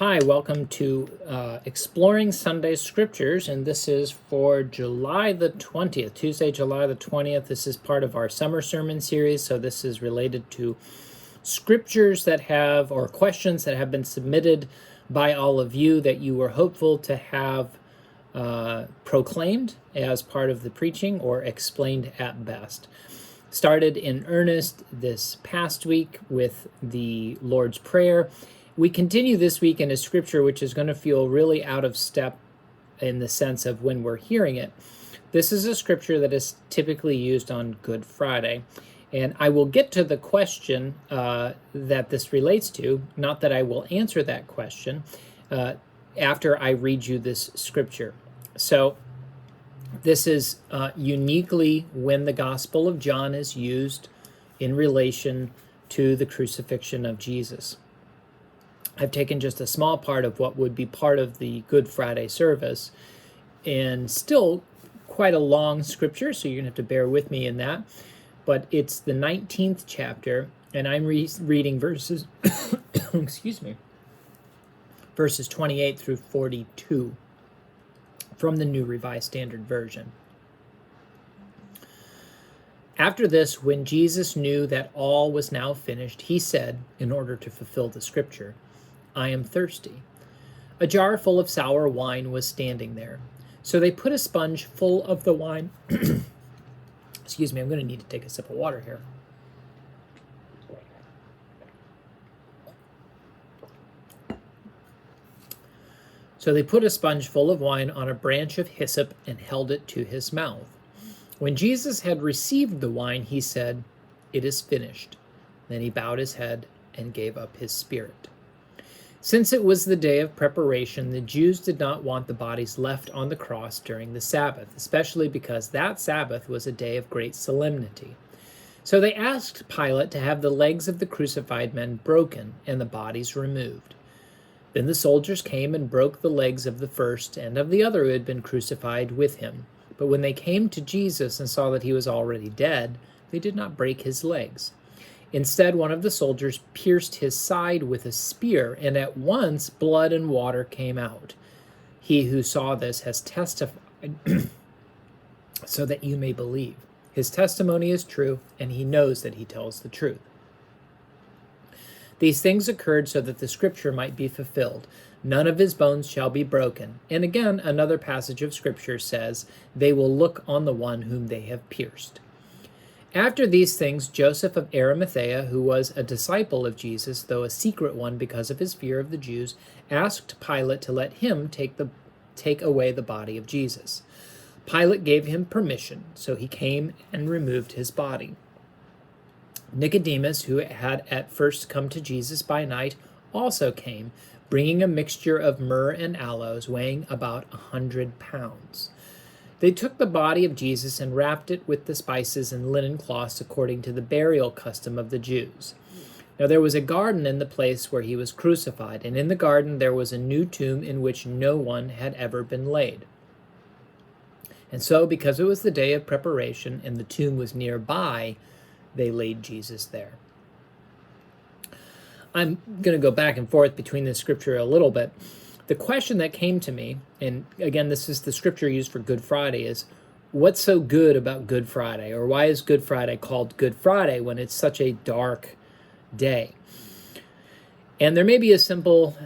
Hi, welcome to Exploring Sunday Scriptures, and this is for July the 20th, Tuesday, July the 20th. This is part of our summer sermon series, so this is related to scriptures that have, or questions that have been submitted by all of you that you were hopeful to have proclaimed as part of the preaching or explained at best. Started in earnest this past week with the Lord's Prayer. We continue this week in a scripture which is going to feel really out of step in the sense of when we're hearing it. This is a scripture that is typically used on Good Friday. And I will get to the question that this relates to, not that I will answer that question, after I read you this scripture. So this is uniquely when the Gospel of John is used in relation to the crucifixion of Jesus. I've taken just a small part of what would be part of the Good Friday service, and still quite a long scripture, so you're going to have to bear with me in that. But it's the 19th chapter, and I'm reading verses, excuse me, verses 28 through 42 from the New Revised Standard Version. After this, when Jesus knew that all was now finished, he said, in order to fulfill the scripture, "I am thirsty." A jar full of sour wine was standing there. So they put a sponge full of the wine. Excuse me, I'm going to need to take a sip of water here. So they put a sponge full of wine on a branch of hyssop and held it to his mouth. When Jesus had received the wine, he said, "It is finished." Then he bowed his head and gave up his spirit. Since it was the day of preparation, the Jews did not want the bodies left on the cross during the Sabbath, especially because that Sabbath was a day of great solemnity. So they asked Pilate to have the legs of the crucified men broken and the bodies removed. Then the soldiers came and broke the legs of the first and of the other who had been crucified with him. But when they came to Jesus and saw that he was already dead, they did not break his legs. Instead, one of the soldiers pierced his side with a spear, and at once blood and water came out. He who saw this has testified so that you may believe. His testimony is true, and he knows that he tells the truth. These things occurred so that the scripture might be fulfilled. None of his bones shall be broken. And again, another passage of scripture says, "They will look on the one whom they have pierced." After these things, Joseph of Arimathea, who was a disciple of Jesus, though a secret one because of his fear of the Jews, asked Pilate to let him take away the body of Jesus. Pilate gave him permission, so he came and removed his body. Nicodemus, who had at first come to Jesus by night, also came, bringing a mixture of myrrh and aloes, weighing about 100 pounds. They took the body of Jesus and wrapped it with the spices and linen cloths according to the burial custom of the Jews. Now there was a garden in the place where he was crucified, and in the garden there was a new tomb in which no one had ever been laid. And so, because it was the day of preparation and the tomb was nearby, they laid Jesus there. I'm going to go back and forth between this scripture a little bit. The question that came to me, and again, this is the scripture used for Good Friday, is what's so good about Good Friday? Or why is Good Friday called Good Friday when it's such a dark day? And there may be a simple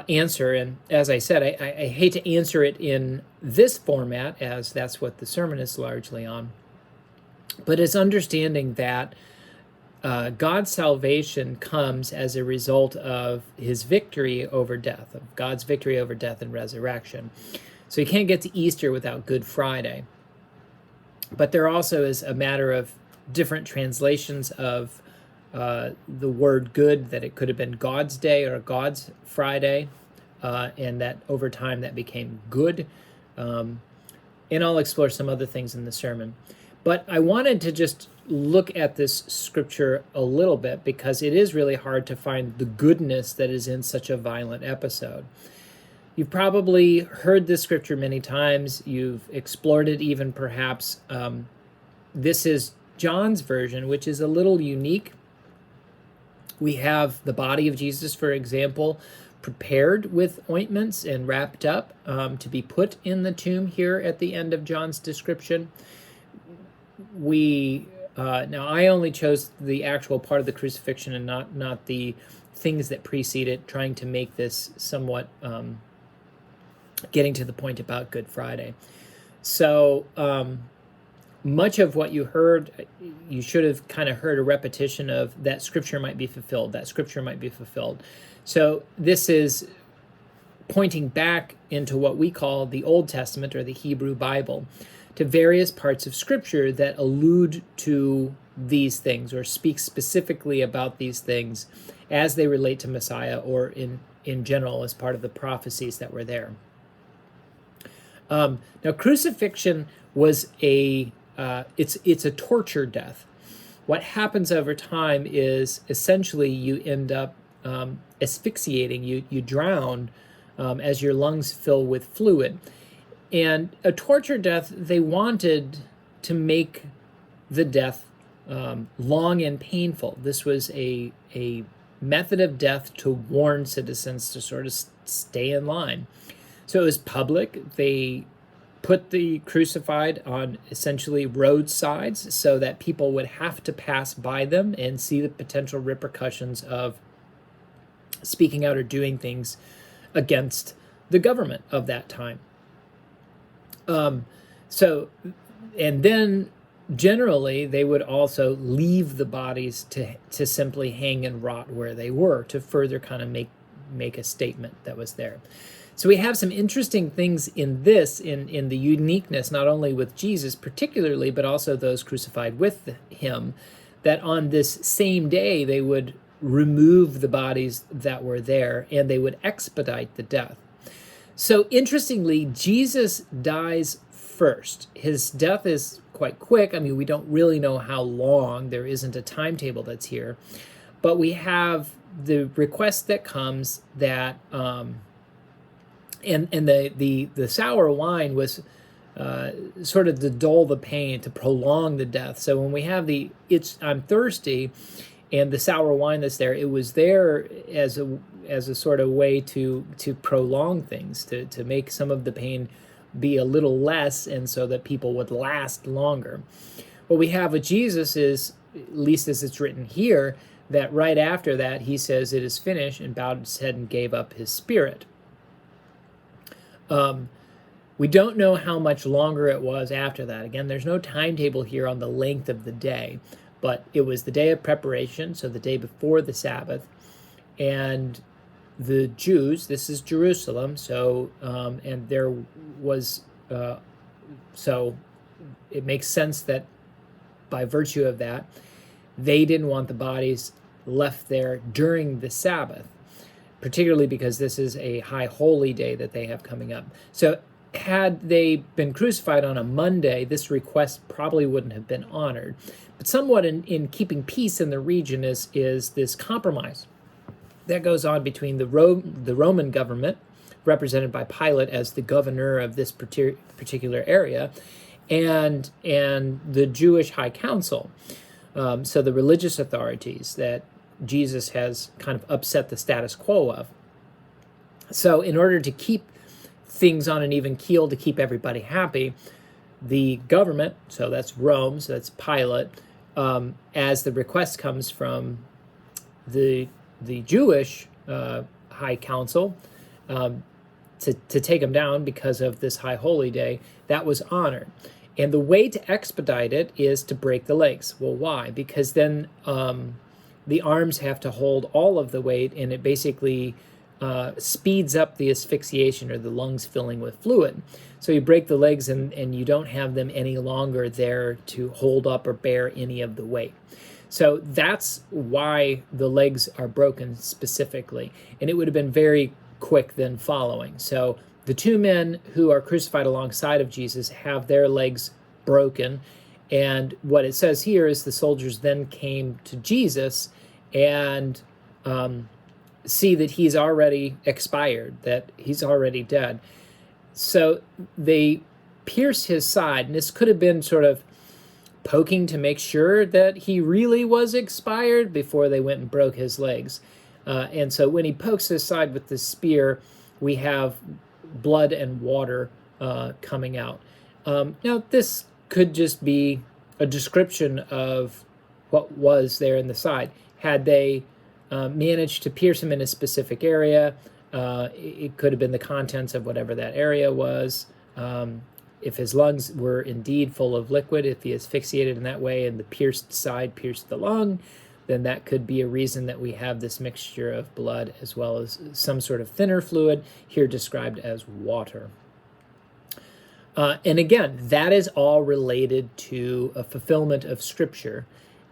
answer, and as I said, I hate to answer it in this format, as that's what the sermon is largely on, but it's understanding that God's salvation comes as a result of his victory over death, of God's victory over death and resurrection. So you can't get to Easter without Good Friday. But there also is a matter of different translations of the word good, that it could have been God's Day or God's Friday, and that over time that became good. And I'll explore some other things in the sermon. But I wanted to just look at this scripture a little bit because it is really hard to find the goodness that is in such a violent episode. You've probably heard this scripture many times. You've explored it even perhaps. This is John's version, which is a little unique. We have the body of Jesus, for example, prepared with ointments and wrapped up to be put in the tomb here at the end of John's description. Now I only chose the actual part of the crucifixion and not the things that precede it, trying to make this somewhat getting to the point about Good Friday. So much of what you heard, you should have kind of heard a repetition of that scripture might be fulfilled, that scripture might be fulfilled. So this is pointing back into what we call the Old Testament or the Hebrew Bible, to various parts of scripture that allude to these things or speak specifically about these things as they relate to Messiah, or in general as part of the prophecies that were there. Now, crucifixion was it's a torture death. What happens over time is essentially you end up asphyxiating, you drown as your lungs fill with fluid. And a torture death, they wanted to make the death long and painful. This was a method of death to warn citizens to sort of stay in line. So it was public. They put the crucified on essentially roadsides so that people would have to pass by them and see the potential repercussions of speaking out or doing things against the government of that time. And then generally they would also leave the bodies to simply hang and rot where they were, to further kind of make a statement that was there. So we have some interesting things in this, in the uniqueness, not only with Jesus particularly, but also those crucified with him, that on this same day they would remove the bodies that were there and they would expedite the death. So interestingly, Jesus dies first. His death is quite quick. I mean, we don't really know how long. There isn't a timetable that's here. But we have the request that comes that, and the sour wine was sort of to dull the pain, to prolong the death. So when we have I'm thirsty, and the sour wine that's there, it was there as a sort of way to prolong things, to make some of the pain be a little less, and so that people would last longer. What we have with Jesus is, at least as it's written here, that right after that he says it is finished, and bowed his head and gave up his spirit. We don't know how much longer it was after that. Again, there's no timetable here on the length of the day, but it was the day of preparation, so the day before the Sabbath, and the Jews, this is Jerusalem, so and there was so it makes sense that by virtue of that, they didn't want the bodies left there during the Sabbath, particularly because this is a high holy day that they have coming up. So had they been crucified on a Monday, this request probably wouldn't have been honored. But somewhat in keeping peace in the region is this compromise that goes on between the Roman government, represented by Pilate as the governor of this particular area, and the Jewish High Council. So the religious authorities that Jesus has kind of upset the status quo of. So in order to keep things on an even keel, to keep everybody happy, the government, so that's Rome, so that's Pilate, as the request comes from the Jewish High Council to take him down because of this high holy day, that was honored. And the way to expedite it is to break the legs. Well, why? Because then the arms have to hold all of the weight, and it basically speeds up the asphyxiation, or the lungs filling with fluid. So you break the legs, and you don't have them any longer there to hold up or bear any of the weight. So that's why the legs are broken specifically. And it would have been very quick then following. So the two men who are crucified alongside of Jesus have their legs broken. And what it says here is the soldiers then came to Jesus and see that he's already expired, that he's already dead. So they pierced his side, and this could have been sort of poking to make sure that he really was expired before they went and broke his legs. And so when he pokes his side with the spear, we have blood and water coming out. Now, this could just be a description of what was there in the side. Had they managed to pierce him in a specific area, it could have been the contents of whatever that area was. If his lungs were indeed full of liquid, if he asphyxiated in that way and the pierced side pierced the lung, then that could be a reason that we have this mixture of blood as well as some sort of thinner fluid, here described as water. And again, that is all related to a fulfillment of Scripture,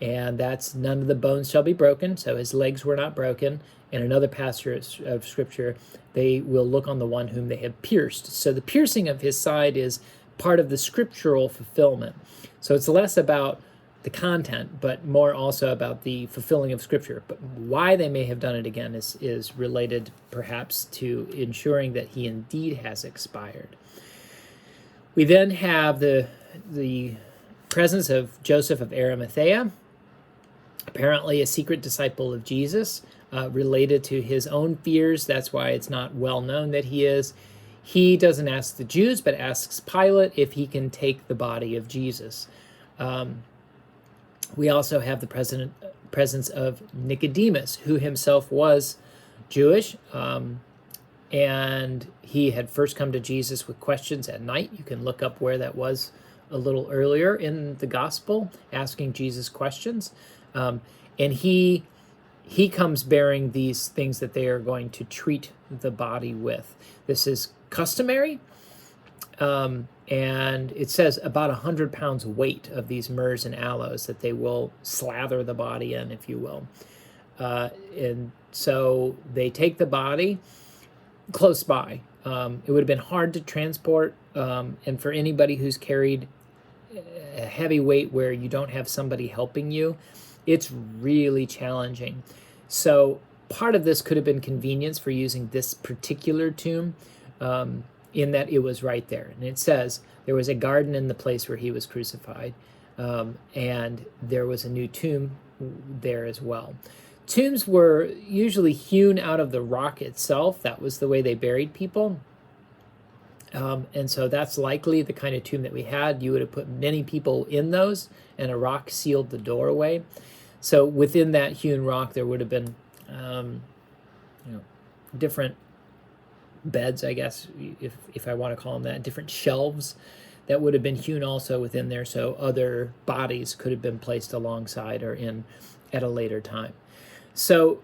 and that's none of the bones shall be broken, so his legs were not broken. In another passage of Scripture, they will look on the one whom they have pierced. So the piercing of his side is part of the scriptural fulfillment. So it's less about the content, but more also about the fulfilling of Scripture. But why they may have done it again is related perhaps to ensuring that he indeed has expired. We then have the presence of Joseph of Arimathea, apparently a secret disciple of Jesus, related to his own fears. That's why it's not well known that he is. He doesn't ask the Jews, but asks Pilate if he can take the body of Jesus. We also have the presence of Nicodemus, who himself was Jewish, and he had first come to Jesus with questions at night. You can look up where that was a little earlier in the gospel, asking Jesus questions. And he comes bearing these things that they are going to treat the body with. This is customary, and it says about 100 pounds weight of these myrrhs and aloes that they will slather the body in, if you will. And so they take the body close by. It would have been hard to transport, and for anybody who's carried a heavy weight where you don't have somebody helping you, it's really challenging. So part of this could have been convenience for using this particular tomb, in that it was right there. And it says there was a garden in the place where he was crucified, and there was a new tomb there as well. Tombs were usually hewn out of the rock itself. That was the way they buried people. And so that's likely the kind of tomb that we had. You would have put many people in those, and a rock sealed the doorway. So within that hewn rock, there would have been different beds, I guess, if I want to call them that, different shelves that would have been hewn also within there, so other bodies could have been placed alongside or in at a later time. So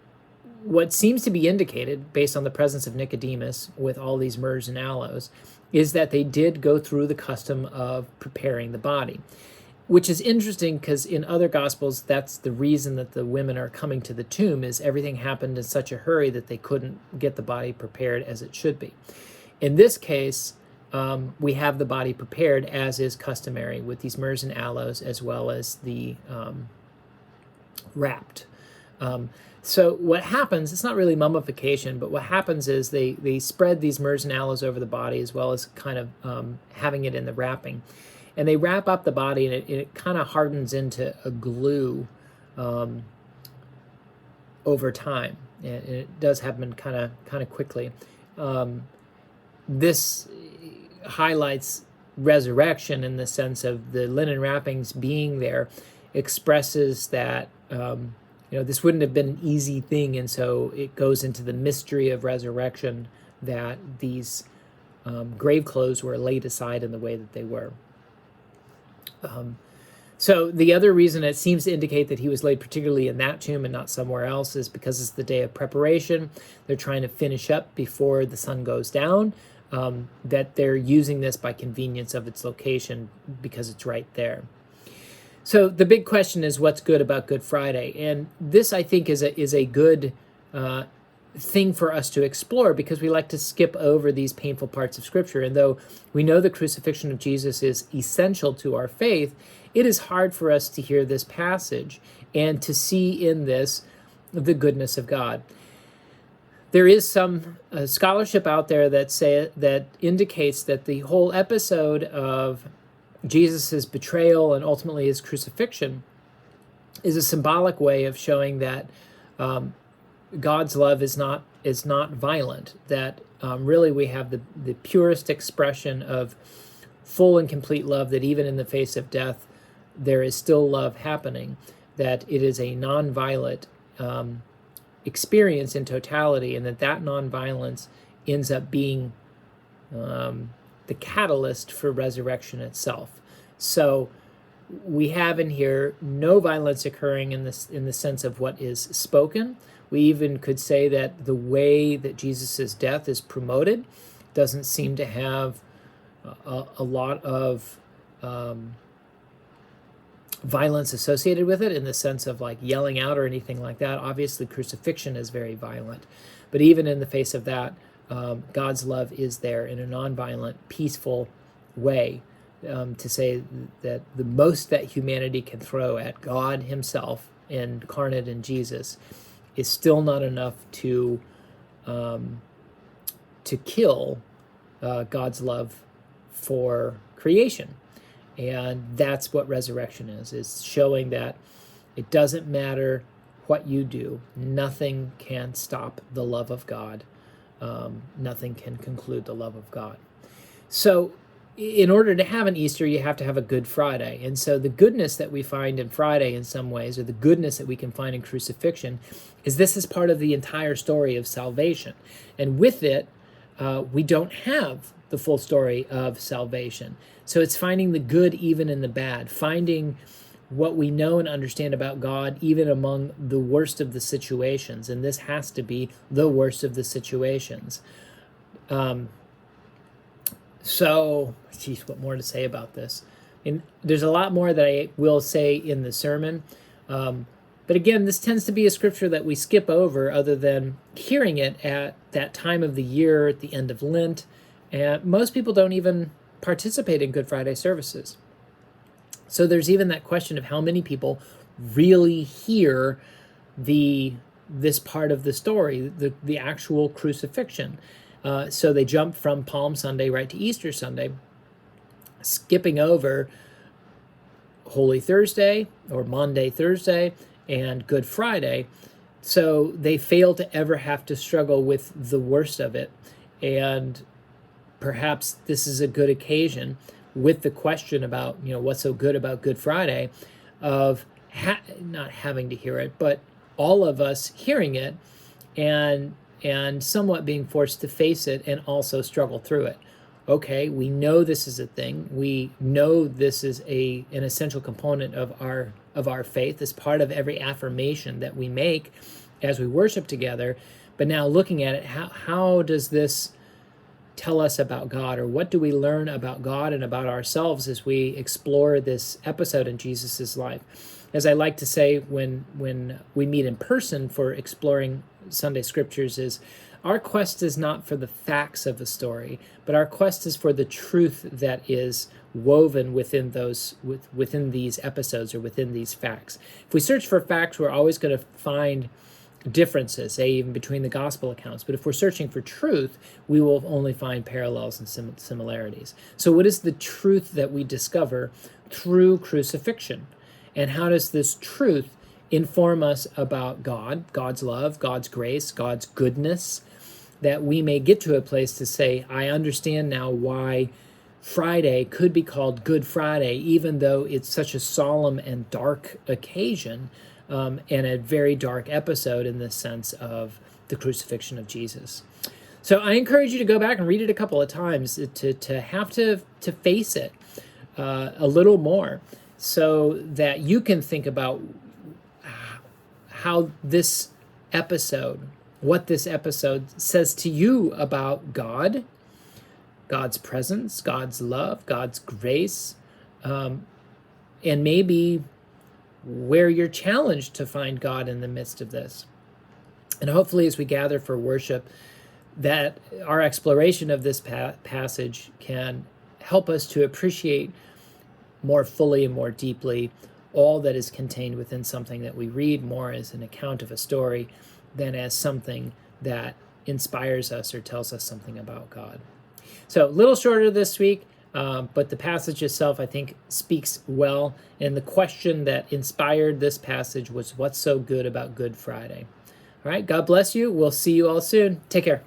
what seems to be indicated, based on the presence of Nicodemus with all these myrrhs and aloes, is that they did go through the custom of preparing the body, which is interesting because in other Gospels, that's the reason that the women are coming to the tomb, is everything happened in such a hurry that they couldn't get the body prepared as it should be. In this case, we have the body prepared as is customary with these myrrhs and aloes, as well as the wrapped. So what happens, it's not really mummification, but what happens is they spread these myrrhs and aloes over the body, as well as kind of having it in the wrapping. And they wrap up the body, and it kind of hardens into a glue over time. And it does happen kind of quickly. This highlights resurrection in the sense of the linen wrappings being there, expresses that this wouldn't have been an easy thing, and so it goes into the mystery of resurrection that these grave clothes were laid aside in the way that they were. So the other reason it seems to indicate that he was laid particularly in that tomb and not somewhere else is because it's the day of preparation. They're trying to finish up before the sun goes down, that they're using this by convenience of its location because it's right there. So the big question is, what's good about Good Friday? And this, I think, is a good thing for us to explore, because we like to skip over these painful parts of Scripture. And though we know the crucifixion of Jesus is essential to our faith, it is hard for us to hear this passage and to see in this the goodness of God. There is some scholarship out there that indicates that the whole episode of Jesus' betrayal and ultimately his crucifixion is a symbolic way of showing that God's love is not violent. That really we have the purest expression of full and complete love. That even in the face of death, there is still love happening. That it is a non-violent experience in totality, and that non-violence ends up being the catalyst for resurrection itself. So we have in here no violence occurring in the sense of what is spoken. We even could say that the way that Jesus's death is promoted doesn't seem to have a lot of violence associated with it, in the sense of like yelling out or anything like that. Obviously, crucifixion is very violent, but even in the face of that, God's love is there in a nonviolent, peaceful way. To say that the most that humanity can throw at God himself incarnate in Jesus is still not enough to kill God's love for creation. And that's what resurrection is showing that it doesn't matter what you do, nothing can stop the love of God. Nothing can conclude the love of God. So in order to have an Easter, you have to have a Good Friday. And so the goodness that we find in Friday in some ways, or the goodness that we can find in crucifixion, is this is part of the entire story of salvation. And with it, we don't have the full story of salvation. So it's finding the good even in the bad, finding what we know and understand about God even among the worst of the situations. And this has to be the worst of the situations. So, geez, what more to say about this? And there's a lot more that I will say in the sermon. But again, this tends to be a scripture that we skip over other than hearing it at that time of the year, at the end of Lent. And most people don't even participate in Good Friday services. So there's even that question of how many people really hear this part of the story, the actual crucifixion. So they jump from Palm Sunday right to Easter Sunday, skipping over Holy Thursday or Maundy Thursday and Good Friday. So they fail to ever have to struggle with the worst of it. And perhaps this is a good occasion, with the question about, what's so good about Good Friday, of not having to hear it, but all of us hearing it and somewhat being forced to face it and also struggle through it. Okay, we know this is a thing. We know this is an essential component of our faith, as part of every affirmation that we make as we worship together. But now looking at it, how does this tell us about God, or what do we learn about God and about ourselves as we explore this episode in Jesus's life? As I like to say when we meet in person for exploring Sunday scriptures, is our quest is not for the facts of the story, but our quest is for the truth that is woven within these episodes or within these facts. If we search for facts, we're always going to find differences, even between the gospel accounts. But if we're searching for truth, we will only find parallels and similarities. So what is the truth that we discover through crucifixion? And how does this truth inform us about God, God's love, God's grace, God's goodness, that we may get to a place to say, I understand now why Friday could be called Good Friday, even though it's such a solemn and dark occasion, and a very dark episode in the sense of the crucifixion of Jesus. So I encourage you to go back and read it a couple of times to have to face it a little more, so that you can think about how this episode, what this episode says to you about God, God's presence, God's love, God's grace, and maybe where you're challenged to find God in the midst of this. And hopefully as we gather for worship, that our exploration of this passage can help us to appreciate more fully and more deeply all that is contained within something that we read more as an account of a story than as something that inspires us or tells us something about God. So a little shorter this week, but the passage itself, I think, speaks well. And the question that inspired this passage was, what's so good about Good Friday? All right, God bless you. We'll see you all soon. Take care.